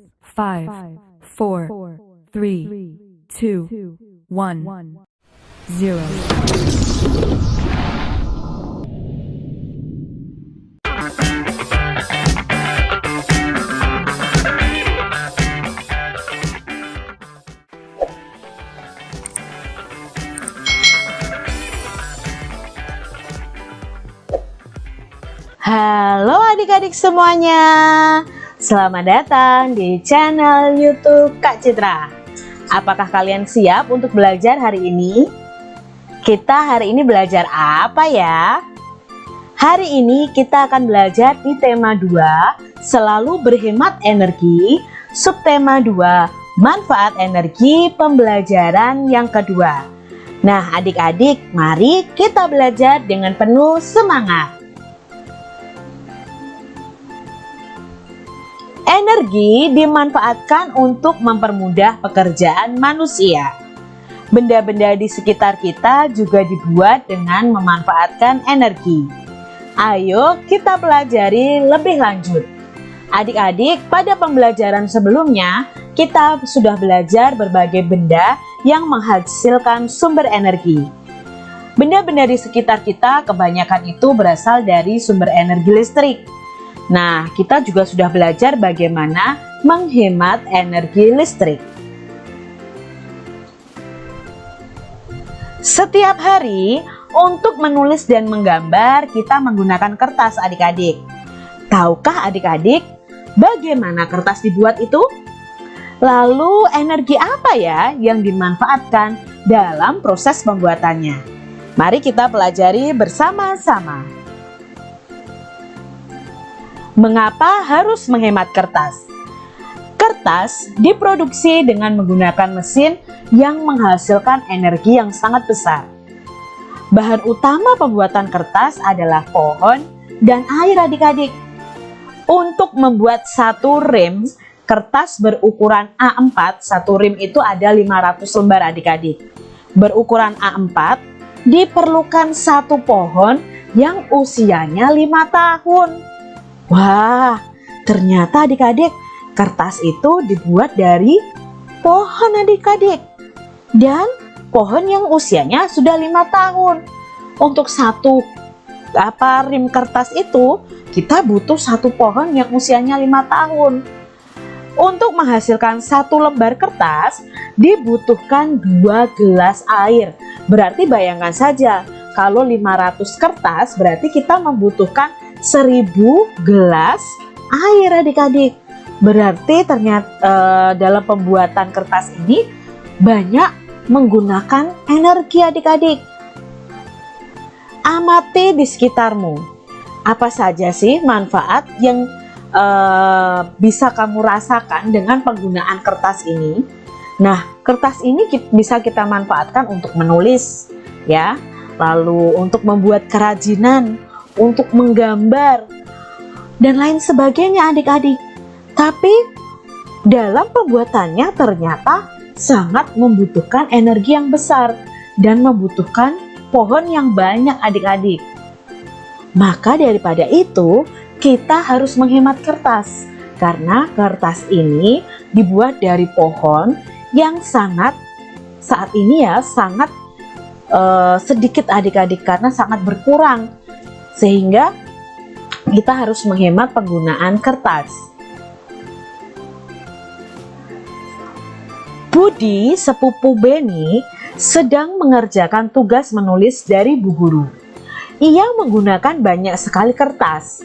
5, 4, 3, 2, 1, 0. Halo adik-adik semuanya, selamat datang di channel YouTube Kak Citra. Apakah kalian siap untuk belajar hari ini? Kita hari ini belajar apa ya? Hari ini kita akan belajar di tema 2, selalu berhemat energi, subtema 2, manfaat energi pembelajaran yang kedua. Nah adik-adik, mari kita belajar dengan penuh semangat. Energi dimanfaatkan untuk mempermudah pekerjaan manusia. Benda-benda di sekitar kita juga dibuat dengan memanfaatkan energi. Ayo kita pelajari lebih lanjut. Adik-adik, pada pembelajaran sebelumnya kita sudah belajar berbagai benda yang menghasilkan sumber energi. Benda-benda di sekitar kita kebanyakan itu berasal dari sumber energi listrik. Nah, kita juga sudah belajar bagaimana menghemat energi listrik. Setiap hari, untuk menulis dan menggambar, kita menggunakan kertas adik-adik. Tahukah adik-adik bagaimana kertas dibuat itu? Lalu, energi apa ya yang dimanfaatkan dalam proses pembuatannya? Mari kita pelajari bersama-sama. Mengapa harus menghemat kertas? Kertas diproduksi dengan menggunakan mesin yang menghasilkan energi yang sangat besar. Bahan utama pembuatan kertas adalah pohon dan air adik-adik. Untuk membuat satu rem kertas berukuran A4, satu rem itu ada 500 lembar adik-adik. Berukuran A4 diperlukan satu pohon yang usianya 5 tahun. Wah, ternyata adik-adik, kertas itu dibuat dari pohon adik-adik. Dan pohon yang usianya sudah 5 tahun. Untuk satu rem kertas itu, kita butuh satu pohon yang usianya 5 tahun. Untuk menghasilkan satu lembar kertas, dibutuhkan 2 gelas air. Berarti bayangkan saja, kalau 500 kertas, berarti kita membutuhkan 1000 gelas air adik-adik. Berarti ternyata dalam pembuatan kertas ini banyak menggunakan energi adik-adik. Amati di sekitarmu. Apa saja sih manfaat yang bisa kamu rasakan dengan penggunaan kertas ini? Nah, kertas ini bisa kita manfaatkan untuk menulis ya. Lalu untuk membuat kerajinan, untuk menggambar, dan lain sebagainya adik-adik. Tapi dalam pembuatannya ternyata sangat membutuhkan energi yang besar dan membutuhkan pohon yang banyak adik-adik. Maka daripada itu kita harus menghemat kertas, karena kertas ini dibuat dari pohon yang sangat saat ini ya sangat sedikit adik-adik karena sangat berkurang. Sehingga kita harus menghemat penggunaan kertas. Budi, sepupu Beni, sedang mengerjakan tugas menulis dari Bu Guru. Ia menggunakan banyak sekali kertas.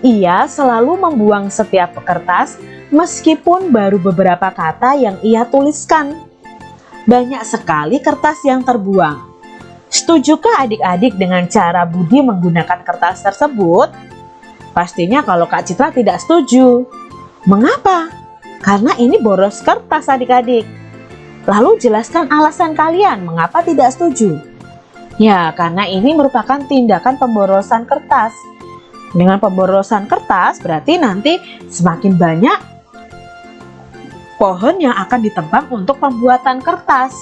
Ia selalu membuang setiap kertas meskipun baru beberapa kata yang ia tuliskan. Banyak sekali kertas yang terbuang. Setujukah adik-adik dengan cara Budi menggunakan kertas tersebut? Pastinya kalau Kak Citra tidak setuju. Mengapa? Karena ini boros kertas adik-adik. Lalu jelaskan alasan kalian mengapa tidak setuju. Ya, karena ini merupakan tindakan pemborosan kertas. Dengan pemborosan kertas berarti nanti semakin banyak pohon yang akan ditebang untuk pembuatan kertas.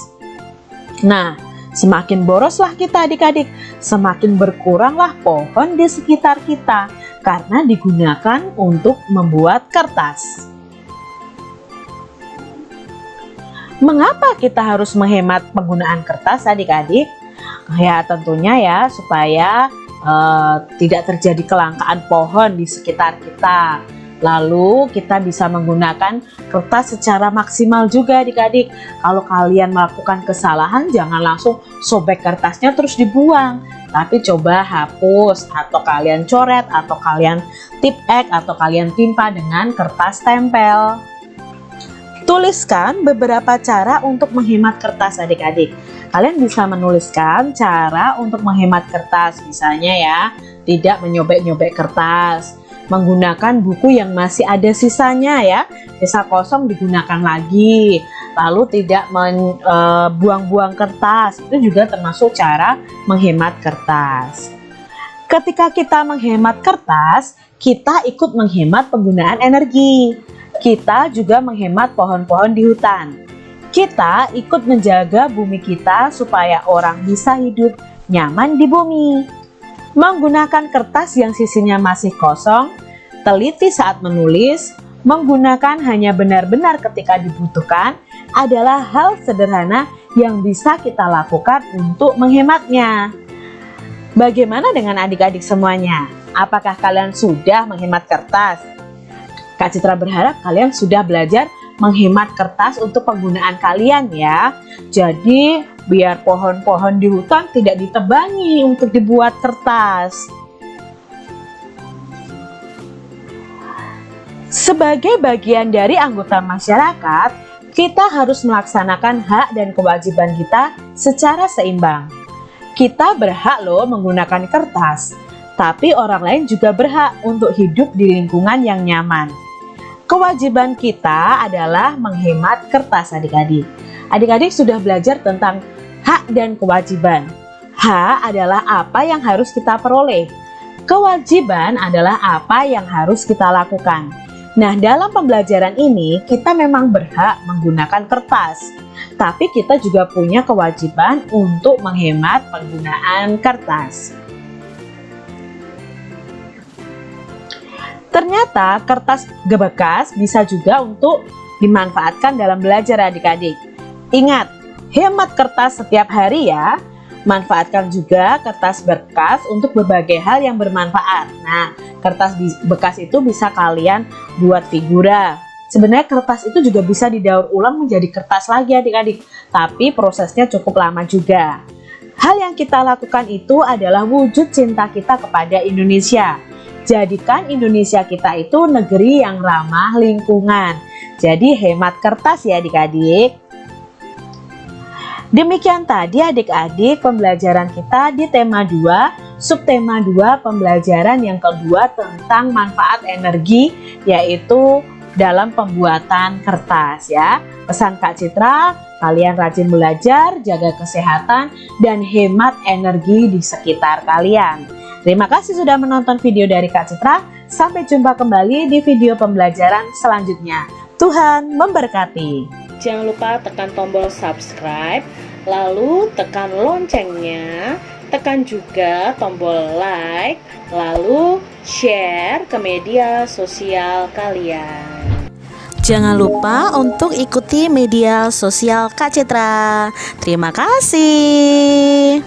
Nah, semakin boroslah kita adik-adik, semakin berkuranglah pohon di sekitar kita karena digunakan untuk membuat kertas. Mengapa kita harus menghemat penggunaan kertas adik-adik? Ya tentunya ya supaya tidak terjadi kelangkaan pohon di sekitar kita. Lalu kita bisa menggunakan kertas secara maksimal juga adik-adik. Kalau kalian melakukan kesalahan jangan langsung sobek kertasnya terus dibuang. Tapi coba hapus atau kalian coret atau kalian tip X atau kalian timpa dengan kertas tempel. Tuliskan beberapa cara untuk menghemat kertas adik-adik. Kalian bisa menuliskan cara untuk menghemat kertas. Misalnya ya, tidak menyobek-nyobek kertas. Menggunakan buku yang masih ada sisanya ya, sisa kosong digunakan lagi. Lalu tidak buang-buang kertas, itu juga termasuk cara menghemat kertas. Ketika kita menghemat kertas, kita ikut menghemat penggunaan energi. Kita juga menghemat pohon-pohon di hutan. Kita ikut menjaga bumi kita supaya orang bisa hidup nyaman di bumi. Menggunakan kertas yang sisinya masih kosong, teliti saat menulis, menggunakan hanya benar-benar ketika dibutuhkan adalah hal sederhana yang bisa kita lakukan untuk menghematnya. Bagaimana dengan adik-adik semuanya? Apakah kalian sudah menghemat kertas? Kak Citra berharap kalian sudah belajar menghemat kertas untuk penggunaan kalian ya. Jadi biar pohon-pohon di hutan tidak ditebangi untuk dibuat kertas. Sebagai bagian dari anggota masyarakat, kita harus melaksanakan hak dan kewajiban kita secara seimbang. Kita berhak loh menggunakan kertas, tapi orang lain juga berhak untuk hidup di lingkungan yang nyaman. Kewajiban kita adalah menghemat kertas adik-adik. Adik-adik sudah belajar tentang hak dan kewajiban. Hak adalah apa yang harus kita peroleh. Kewajiban adalah apa yang harus kita lakukan. Nah, dalam pembelajaran ini kita memang berhak menggunakan kertas, tapi kita juga punya kewajiban untuk menghemat penggunaan kertas. Ternyata kertas bekas bisa juga untuk dimanfaatkan dalam belajar adik-adik. Ingat, hemat kertas setiap hari ya. Manfaatkan juga kertas bekas untuk berbagai hal yang bermanfaat. Nah, kertas bekas itu bisa kalian buat figura. Sebenarnya kertas itu juga bisa didaur ulang menjadi kertas lagi adik-adik, tapi prosesnya cukup lama juga. Hal yang kita lakukan itu adalah wujud cinta kita kepada Indonesia. Jadikan Indonesia kita itu negeri yang ramah lingkungan. Jadi hemat kertas ya adik-adik. Demikian tadi adik-adik pembelajaran kita di tema 2, subtema 2 pembelajaran yang kedua tentang manfaat energi, yaitu dalam pembuatan kertas ya. Pesan Kak Citra, kalian rajin belajar, jaga kesehatan, dan hemat energi di sekitar kalian. Terima kasih sudah menonton video dari Kak Citra. Sampai jumpa kembali di video pembelajaran selanjutnya. Tuhan memberkati. Jangan lupa tekan tombol subscribe, lalu tekan loncengnya, tekan juga tombol like, lalu share ke media sosial kalian. Jangan lupa untuk ikuti media sosial Kak Citra. Terima kasih.